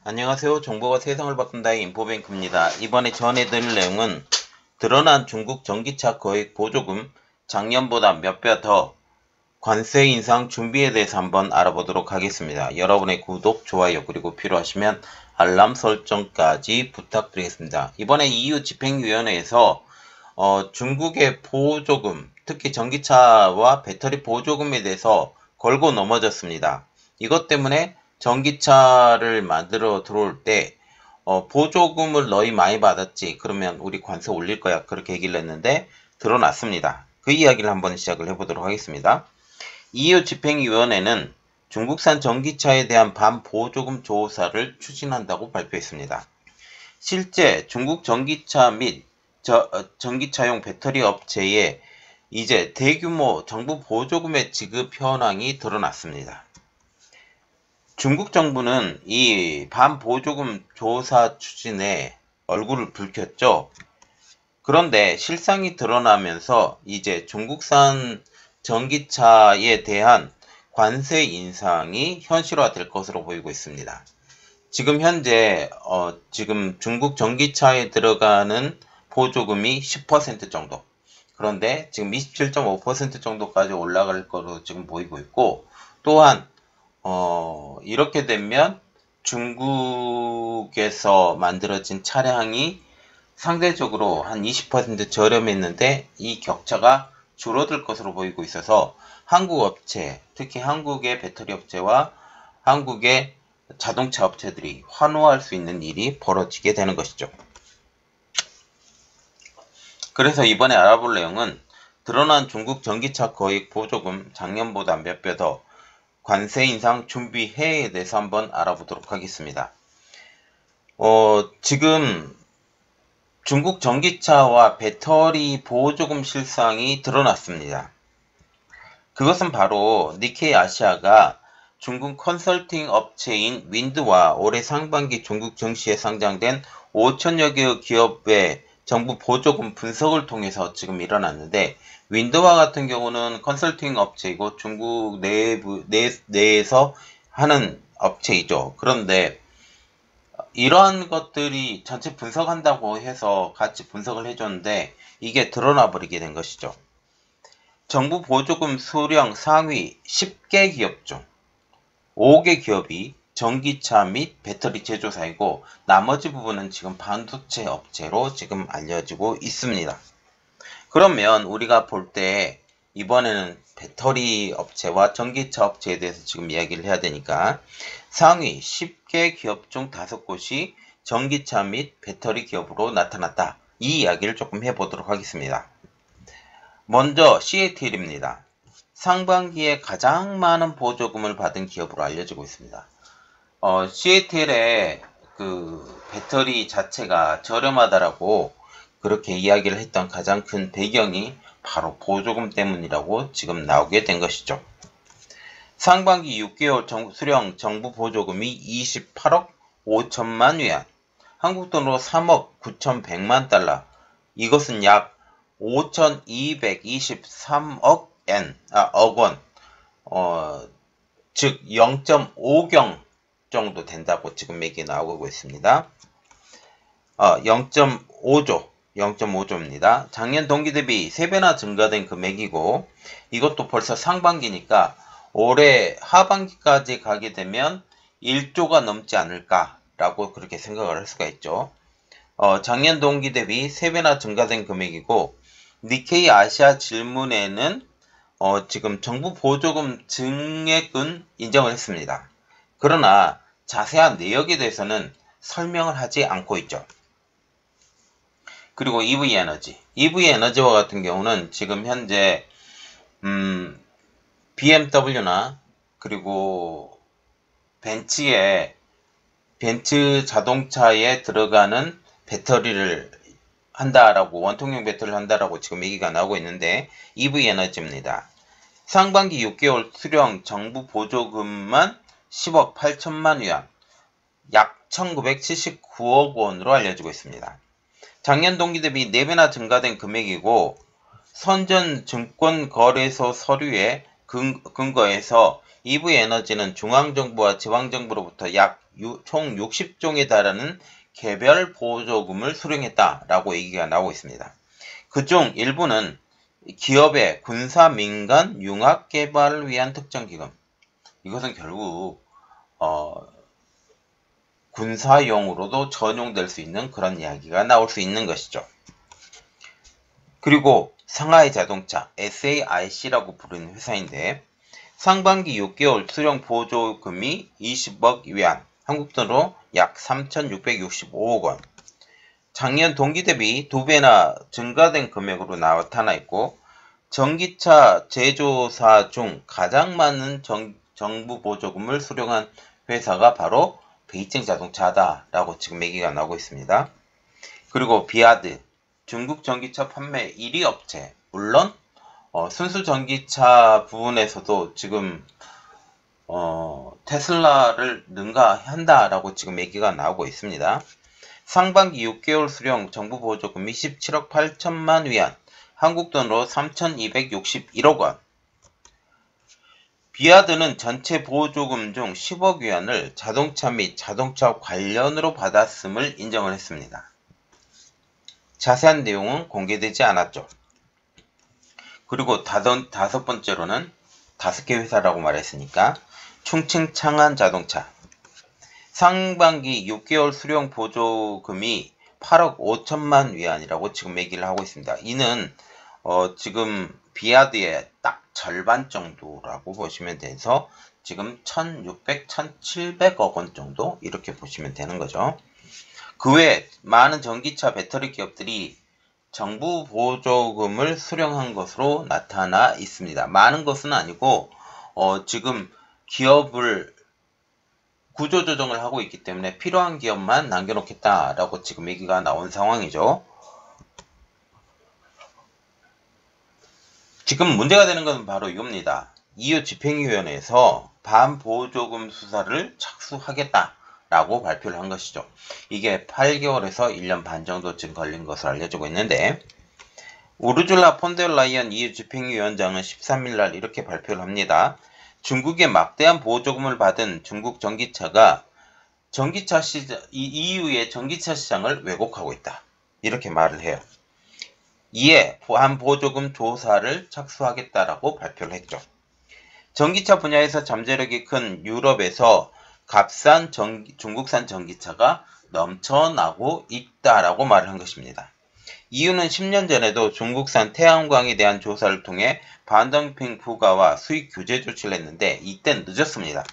안녕하세요. 정보가 세상을 바꾼다의 인포뱅크입니다. 이번에 전해드릴 내용은 드러난 중국 전기차 거액 보조금, 작년보다 몇 배 더 관세 인상 준비에 대해서 한번 알아보도록 하겠습니다. 여러분의 구독, 좋아요, 그리고 필요하시면 알람 설정까지 부탁드리겠습니다. 이번에 EU 집행위원회에서 중국의 보조금, 특히 전기차와 배터리 보조금에 대해서 걸고 넘어졌습니다. 이것 때문에 전기차를 만들어 들어올 때 보조금을 너희 많이 받았지, 그러면 우리 관세 올릴 거야, 그렇게 얘기를 했는데 드러났습니다. 그 이야기를 한번 시작을 해보도록 하겠습니다. EU 집행위원회는 중국산 전기차에 대한 반보조금 조사를 추진한다고 발표했습니다. 실제 중국 전기차 및 전기차용 배터리 업체에 이제 대규모 정부 보조금의 지급 현황이 드러났습니다. 중국 정부는 이 반보조금 조사 추진에 얼굴을 붉혔죠. 그런데 실상이 드러나면서 이제 중국산 전기차에 대한 관세 인상이 현실화될 것으로 보이고 있습니다. 지금 현재 지금 중국 전기차에 들어가는 보조금이 10% 정도, 그런데 지금 27.5% 정도까지 올라갈 것으로 지금 보이고 있고, 또한 이렇게 되면 중국에서 만들어진 차량이 상대적으로 한 20% 저렴했는데 이 격차가 줄어들 것으로 보이고 있어서 한국 업체, 특히 한국의 배터리 업체와 한국의 자동차 업체들이 환호할 수 있는 일이 벌어지게 되는 것이죠. 그래서 이번에 알아볼 내용은 드러난 중국 전기차 거액 보조금, 작년보다 몇 배 더 관세 인상 준비해에 대해서 한번 알아보도록 하겠습니다. 지금 중국 전기차와 배터리 보조금 실상이 드러났습니다. 그것은 바로 니케이 아시아가 중국 컨설팅 업체인 윈드와 올해 상반기 중국 증시에 상장된 5천여 개의 기업의 정부 보조금 분석을 통해서 지금 일어났는데, 윈드와 같은 경우는 컨설팅 업체이고 중국 내에서 하는 업체이죠. 그런데 이러한 것들이 전체 분석한다고 해서 같이 분석을 해줬는데 이게 드러나 버리게 된 것이죠. 정부 보조금 수령 상위 10개 기업 중 5개 기업이 전기차 및 배터리 제조사이고, 나머지 부분은 지금 반도체 업체로 지금 알려지고 있습니다. 그러면 우리가 볼 때 이번에는 배터리 업체와 전기차 업체에 대해서 지금 이야기를 해야 되니까 상위 10개 기업 중 5곳이 전기차 및 배터리 기업으로 나타났다. 이 이야기를 조금 해보도록 하겠습니다. 먼저 CATL입니다. 상반기에 가장 많은 보조금을 받은 기업으로 알려지고 있습니다. CATL의 그 배터리 자체가 저렴하다라고 그렇게 이야기를 했던 가장 큰 배경이 바로 보조금 때문이라고 지금 나오게 된 것이죠. 상반기 6개월 수령 정부 보조금이 28억 5천만 위안, 한국 돈으로 3억 9,100만 달러, 이것은 약 5,223억 원, 즉 0.5경 정도 된다고 지금 얘기 나오고 있습니다. 0.5조입니다. 작년 동기 대비 3배나 증가된 금액이고, 이것도 벌써 상반기니까 올해 하반기까지 가게 되면 1조가 넘지 않을까라고 그렇게 생각을 할 수가 있죠. 작년 동기 대비 3배나 증가된 금액이고, 니케이 아시아 질문에는 지금 정부 보조금 증액은 인정을 했습니다. 그러나 자세한 내역에 대해서는 설명을 하지 않고 있죠. 그리고 EV에너지와 같은 경우는 지금 현재 BMW나 그리고 벤츠 자동차에 들어가는 배터리를 한다라고, 원통형 배터리를 한다라고 지금 얘기가 나오고 있는데, EV에너지입니다. 상반기 6개월 수령 정부 보조금만 10억 8천만 위안, 약 1979억 원으로 알려지고 있습니다. 작년 동기 대비 4배나 증가된 금액이고, 선전증권거래소 서류에 근거해서 EV에너지는 중앙정부와 지방정부로부터 약 총 60종에 달하는 개별 보조금을 수령했다라고 얘기가 나오고 있습니다. 그중 일부는 기업의 군사 민간 융합 개발을 위한 특정 기금. 이것은 결국 군사용으로도 전용될 수 있는 그런 이야기가 나올 수 있는 것이죠. 그리고 상하이 자동차 SAIC라고 부르는 회사인데 상반기 6개월 수령 보조금이 20억 위안, 한국 돈으로 약 3,665억 원. 작년 동기 대비 2배나 증가된 금액으로 나타나 있고 전기차 제조사 중 가장 많은 정부 보조금을 수령한 회사가 바로 베이징 자동차다라고 지금 얘기가 나오고 있습니다. 그리고 비아드, 중국 전기차 판매 1위 업체, 물론 순수 전기차 부분에서도 지금 테슬라를 능가한다라고 지금 얘기가 나오고 있습니다. 상반기 6개월 수령 정부 보조금이 17억 8천만 위안, 한국 돈으로 3,261억 원. 비아드는 전체 보조금 중 10억 위안을 자동차 및 자동차 관련으로 받았음을 인정을 했습니다. 자세한 내용은 공개되지 않았죠. 그리고 다섯 번째로는 5개 회사라고 말했으니까 충칭 창안 자동차. 상반기 6개월 수령 보조금이 8억 5천만 위안이라고 지금 얘기를 하고 있습니다. 이는 지금 비아드의 딱 절반 정도라고 보시면 돼서 지금 1,600, 1,700억 원 정도 이렇게 보시면 되는 거죠. 그 외에 많은 전기차 배터리 기업들이 정부 보조금을 수령한 것으로 나타나 있습니다. 많은 것은 아니고 지금 기업을 구조조정을 하고 있기 때문에 필요한 기업만 남겨놓겠다라고 지금 얘기가 나온 상황이죠. 지금 문제가 되는 것은 바로 이겁니다. EU 집행위원회에서 반보조금 수사를 착수하겠다라고 발표를 한 것이죠. 이게 8개월에서 1년 반 정도 지금 걸린 것으로 알려지고 있는데 우르줄라 폰데르라이언 EU 집행위원장은 13일 날 이렇게 발표를 합니다. 중국의 막대한 보조금을 받은 중국 전기차가 EU의 전기차 시장을 왜곡하고 있다. 이렇게 말을 해요. 이에 반보조금 조사를 착수하겠다라고 발표를 했죠. 전기차 분야에서 잠재력이 큰 유럽에서 값싼 중국산 전기차가 넘쳐나고 있다라고 말을 한 것입니다. EU는 10년 전에도 중국산 태양광에 대한 조사를 통해 반덤핑 부과와 수익 규제 조치를 했는데 이땐 늦었습니다.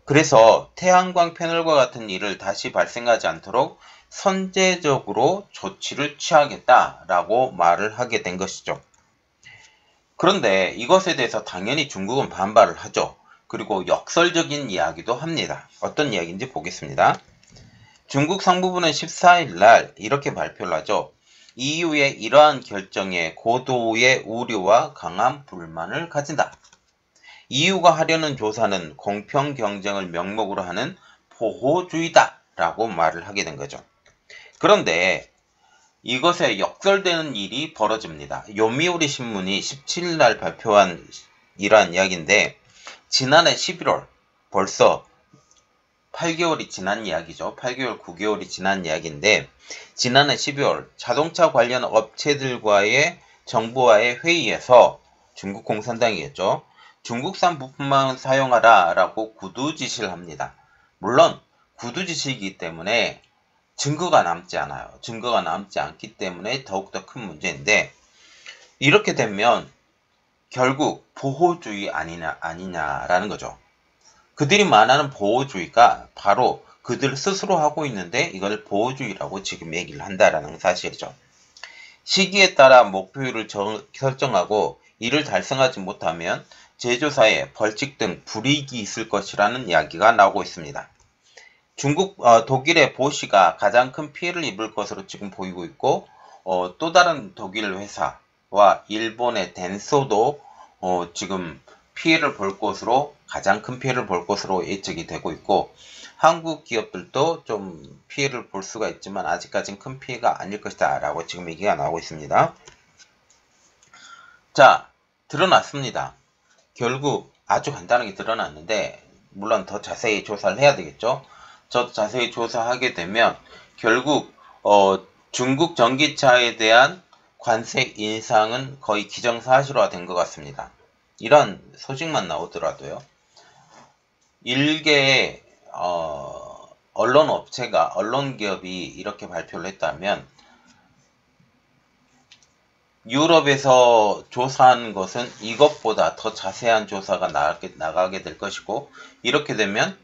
그래서 태양광 패널과 같은 일을 다시 발생하지 않도록 선제적으로 조치를 취하겠다라고 말을 하게 된 것이죠. 그런데 이것에 대해서 당연히 중국은 반발을 하죠. 그리고 역설적인 이야기도 합니다. 어떤 이야기인지 보겠습니다. 중국 상부부는 14일 날 이렇게 발표를 하죠. EU의 이러한 결정에 고도의 우려와 강한 불만을 가진다. EU가 하려는 조사는 공평 경쟁을 명목으로 하는 보호주의다 라고 말을 하게 된 거죠. 그런데 이것에 역설되는 일이 벌어집니다. 요미우리 신문이 17일 날 발표한 이러한 이야기인데 지난해 11월 벌써 8개월이 지난 이야기죠. 8개월, 9개월이 지난 이야기인데 지난해 12월 자동차 관련 업체들과의 정부와의 회의에서 중국 공산당이겠죠. 중국산 부품만 사용하라 라고 구두 지시를 합니다. 물론 구두 지시이기 때문에 증거가 남지 않아요. 증거가 남지 않기 때문에 더욱더 큰 문제인데 이렇게 되면 결국 보호주의 아니냐라는 거죠. 그들이 말하는 보호주의가 바로 그들 스스로 하고 있는데 이걸 보호주의라고 지금 얘기를 한다라는 사실이죠. 시기에 따라 목표율을 설정하고 이를 달성하지 못하면 제조사에 벌칙 등 불이익이 있을 것이라는 이야기가 나오고 있습니다. 독일의 보시가 가장 큰 피해를 입을 것으로 지금 보이고 있고 또 다른 독일 회사와 일본의 덴소도 지금 피해를 볼 것으로 가장 큰 피해를 볼 것으로 예측이 되고 있고 한국 기업들도 좀 피해를 볼 수가 있지만 아직까지는 큰 피해가 아닐 것이다 라고 지금 얘기가 나오고 있습니다. 자, 드러났습니다. 결국 아주 간단하게 드러났는데 물론 더 자세히 조사를 해야 되겠죠. 저 자세히 조사하게 되면 결국 중국 전기차에 대한 관세 인상은 거의 기정사실화 된 것 같습니다. 이런 소식만 나오더라도요. 일개의 언론 업체가, 언론 기업이 이렇게 발표를 했다면 유럽에서 조사한 것은 이것보다 더 자세한 조사가 나가게 될 것이고, 이렇게 되면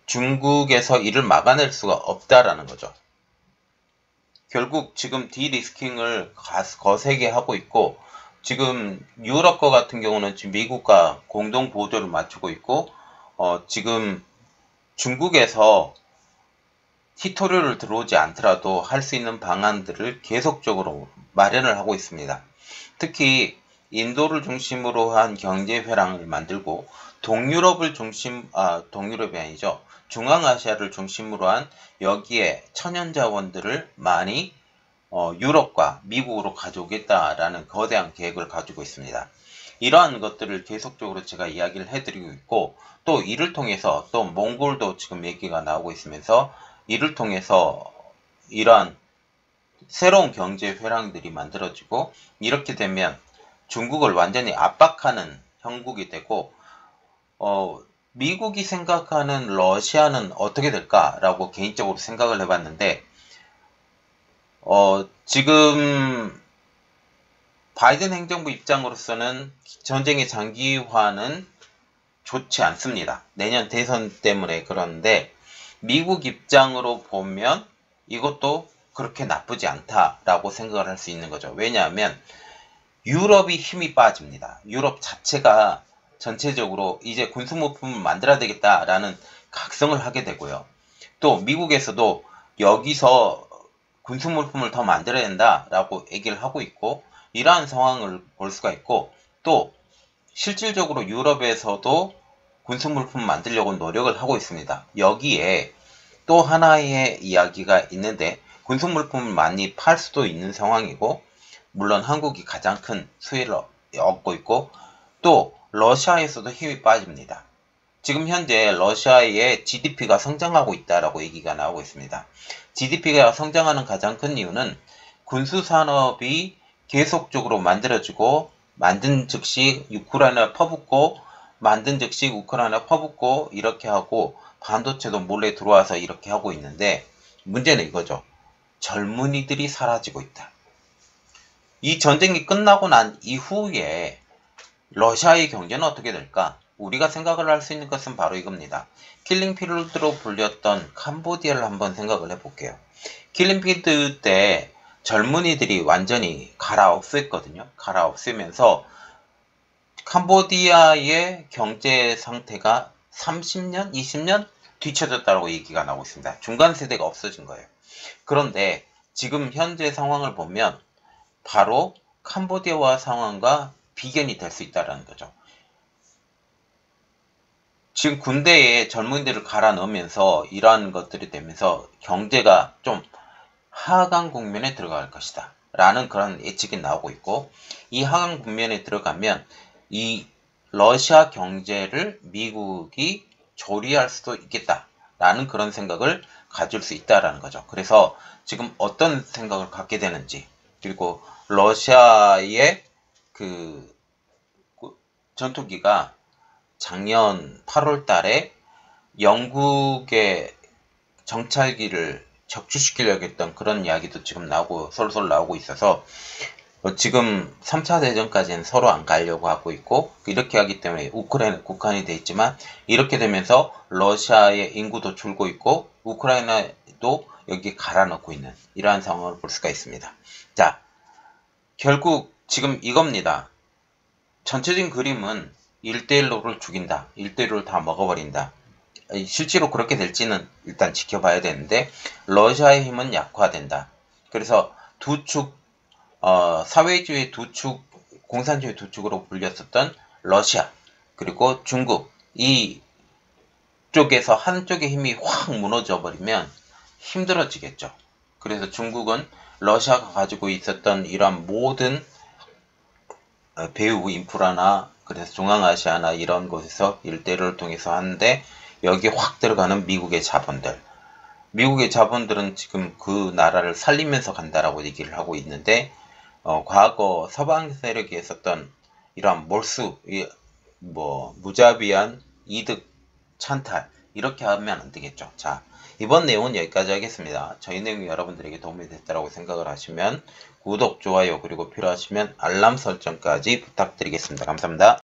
중국에서 이를 막아낼 수가 없다라는 거죠. 결국 지금 디리스킹을 거세게 하고 있고, 지금 유럽과 같은 경우는 지금 미국과 공동 보조를 맞추고 있고, 지금 중국에서 히토류를 들어오지 않더라도 할 수 있는 방안들을 계속적으로 마련을 하고 있습니다. 특히 인도를 중심으로 한 경제 회랑을 만들고 동유럽이 아니죠. 중앙아시아를 중심으로 한 여기에 천연자원들을 많이 유럽과 미국으로 가져오겠다라는 거대한 계획을 가지고 있습니다. 이러한 것들을 계속적으로 제가 이야기를 해드리고 있고, 또 이를 통해서 또 몽골도 지금 얘기가 나오고 있으면서 이를 통해서 이러한 새로운 경제 회랑들이 만들어지고, 이렇게 되면 중국을 완전히 압박하는 형국이 되고, 미국이 생각하는 러시아는 어떻게 될까라고 개인적으로 생각을 해봤는데, 지금 바이든 행정부 입장으로서는 전쟁의 장기화는 좋지 않습니다. 내년 대선 때문에 그런데, 미국 입장으로 보면 이것도 그렇게 나쁘지 않다라고 생각을 할 수 있는 거죠. 왜냐하면 유럽이 힘이 빠집니다. 유럽 자체가 전체적으로 이제 군수모품을 만들어야 되겠다라는 각성을 하게 되고요. 또 미국에서도 여기서 군수물품을 더 만들어야 된다라고 얘기를 하고 있고, 이러한 상황을 볼 수가 있고, 또 실질적으로 유럽에서도 군수물품 만들려고 노력을 하고 있습니다. 여기에 또 하나의 이야기가 있는데, 군수물품을 많이 팔 수도 있는 상황이고, 물론 한국이 가장 큰 수혜를 얻고 있고, 또 러시아에서도 힘이 빠집니다. 지금 현재 러시아의 GDP가 성장하고 있다라고 얘기가 나오고 있습니다. GDP가 성장하는 가장 큰 이유는 군수산업이 계속적으로 만들어지고, 만든 즉시 우크라이나 퍼붓고, 만든 즉시 우크라이나 퍼붓고, 이렇게 하고 반도체도 몰래 들어와서 이렇게 하고 있는데, 문제는 이거죠. 젊은이들이 사라지고 있다. 이 전쟁이 끝나고 난 이후에 러시아의 경제는 어떻게 될까? 우리가 생각을 할 수 있는 것은 바로 이겁니다. 킬링필드로 불렸던 캄보디아를 한번 생각을 해볼게요. 킬링필드 때 젊은이들이 완전히 갈아엎었거든요. 갈아엎으면서 캄보디아의 경제 상태가 30년, 20년 뒤쳐졌다고 얘기가 나오고 있습니다. 중간 세대가 없어진 거예요. 그런데 지금 현재 상황을 보면 바로 캄보디아와 상황과 비견이 될 수 있다는 거죠. 지금 군대에 젊은이들을 갈아 넣으면서 이러한 것들이 되면서 경제가 좀 하강 국면에 들어갈 것이다 라는 그런 예측이 나오고 있고, 이 하강 국면에 들어가면 이 러시아 경제를 미국이 조리할 수도 있겠다 라는 그런 생각을 가질 수 있다라는 거죠. 그래서 지금 어떤 생각을 갖게 되는지, 그리고 러시아의 그 전투기가 작년 8월 달에 영국의 정찰기를 적출시키려고 했던 그런 이야기도 지금 솔솔 나오고 있어서, 지금 3차 대전까지는 서로 안 가려고 하고 있고, 이렇게 하기 때문에 우크라이나 국한이 돼 있지만, 이렇게 되면서 러시아의 인구도 줄고 있고, 우크라이나도 여기 갈아넣고 있는 이러한 상황을 볼 수가 있습니다. 자, 결국 지금 이겁니다. 전체적인 그림은 1대1로를 죽인다. 1대1로 다 먹어버린다. 실제로 그렇게 될지는 일단 지켜봐야 되는데, 러시아의 힘은 약화된다. 그래서 두 축, 사회주의 두 축, 공산주의 두 축으로 불렸었던 러시아, 그리고 중국, 이 쪽에서 한쪽의 힘이 확 무너져 버리면 힘들어지겠죠. 그래서 중국은 러시아가 가지고 있었던 이러한 모든 배후 인프라나 그래서 중앙아시아나 이런 곳에서 일대를 통해서 하는데 여기 확 들어가는 미국의 자본들. 미국의 자본들은 지금 그 나라를 살리면서 간다라고 얘기를 하고 있는데 과거 서방 세력이 했었던 이러한 몰수, 무자비한 이득 찬탈 이렇게 하면 안 되겠죠. 자, 이번 내용은 여기까지 하겠습니다. 저희 내용이 여러분들에게 도움이 됐다고 생각을 하시면 구독, 좋아요 그리고 필요하시면 알람 설정까지 부탁드리겠습니다. 감사합니다.